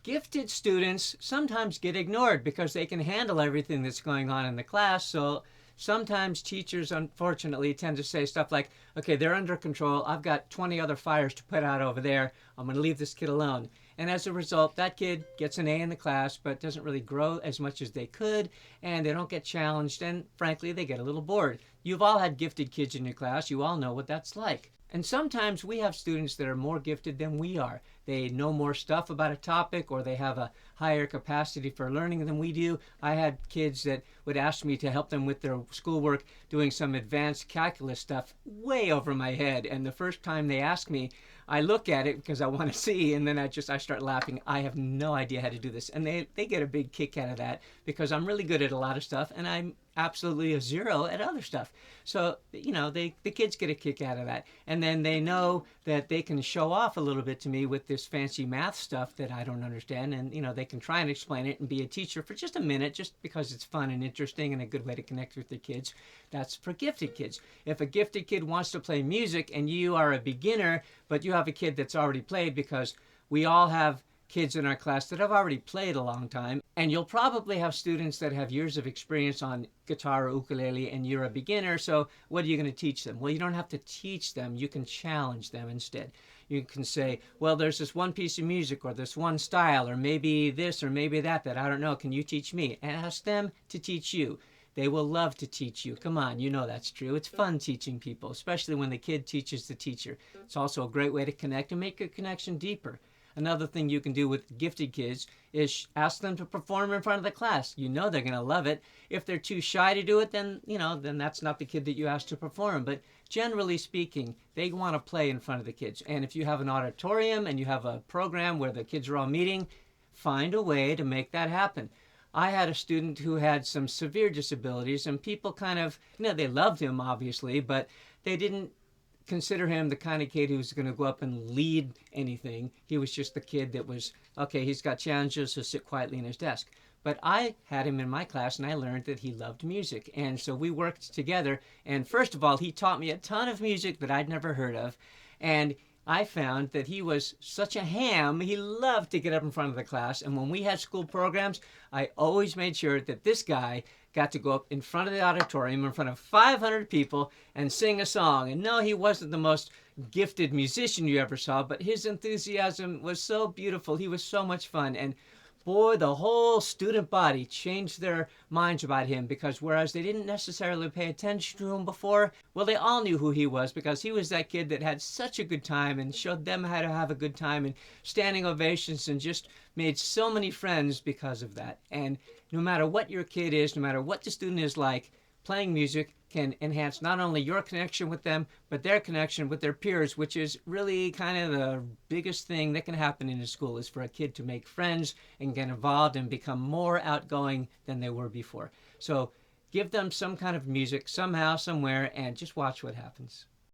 gifted students sometimes get ignored because they can handle everything that's going on in the class. So sometimes teachers, unfortunately, tend to say stuff like, okay, they're under control. I've got 20 other fires to put out over there. I'm going to leave this kid alone. And as a result, that kid gets an A in the class, but doesn't really grow as much as they could, and they don't get challenged, and frankly, they get a little bored. You've all had gifted kids in your class. You all know what that's like. And sometimes we have students that are more gifted than we are. They know more stuff about a topic, or they have a higher capacity for learning than we do. I had kids that would ask me to help them with their schoolwork doing some advanced calculus stuff way over my head. And the first time they ask me, I look at it because I want to see, and then I start laughing. I have no idea how to do this. And they get a big kick out of that because I'm really good at a lot of stuff, and I'm absolutely a zero at other stuff. So, the kids get a kick out of that. And then they know that they can show off a little bit to me with this fancy math stuff that I don't understand. And, they can try and explain it and be a teacher for just a minute, just because it's fun and interesting and a good way to connect with the kids. That's for gifted kids. If a gifted kid wants to play music and you are a beginner, but you have a kid that's already played, because we all have kids in our class that have already played a long time, and you'll probably have students that have years of experience on guitar or ukulele, and you're a beginner, so what are you going to teach them? Well, you don't have to teach them. You can challenge them instead. You can say, well, there's this one piece of music, or this one style, or maybe this, or maybe that I don't know. Can you teach me? And ask them to teach you. They will love to teach you. Come on, you know that's true. It's fun teaching people, especially when the kid teaches the teacher. It's also a great way to connect and make a connection deeper. Another thing you can do with gifted kids is ask them to perform in front of the class. You know they're going to love it. If they're too shy to do it, then that's not the kid that you asked to perform. But generally speaking, they want to play in front of the kids. And if you have an auditorium and you have a program where the kids are all meeting, find a way to make that happen. I had a student who had some severe disabilities, and people kind of, they loved him, obviously, but they didn't consider him the kind of kid who's going to go up and lead anything. He was just the kid that was, okay, he's got challenges, so sit quietly in his desk. But I had him in my class, and I learned that he loved music. And so we worked together. And first of all, he taught me a ton of music that I'd never heard of. And I found that he was such a ham. He loved to get up in front of the class. And when we had school programs, I always made sure that this guy got to go up in front of the auditorium in front of 500 people and sing a song. And no, he wasn't the most gifted musician you ever saw, but his enthusiasm was so beautiful. He was so much fun. And boy, the whole student body changed their minds about him, because whereas they didn't necessarily pay attention to him before, well, they all knew who he was, because he was that kid that had such a good time and showed them how to have a good time, and standing ovations, and just made so many friends because of that. And no matter what your kid is, no matter what the student is like, playing music can enhance not only your connection with them, but their connection with their peers, which is really kind of the biggest thing that can happen in a school, is for a kid to make friends and get involved and become more outgoing than they were before. So give them some kind of music somehow, somewhere, and just watch what happens.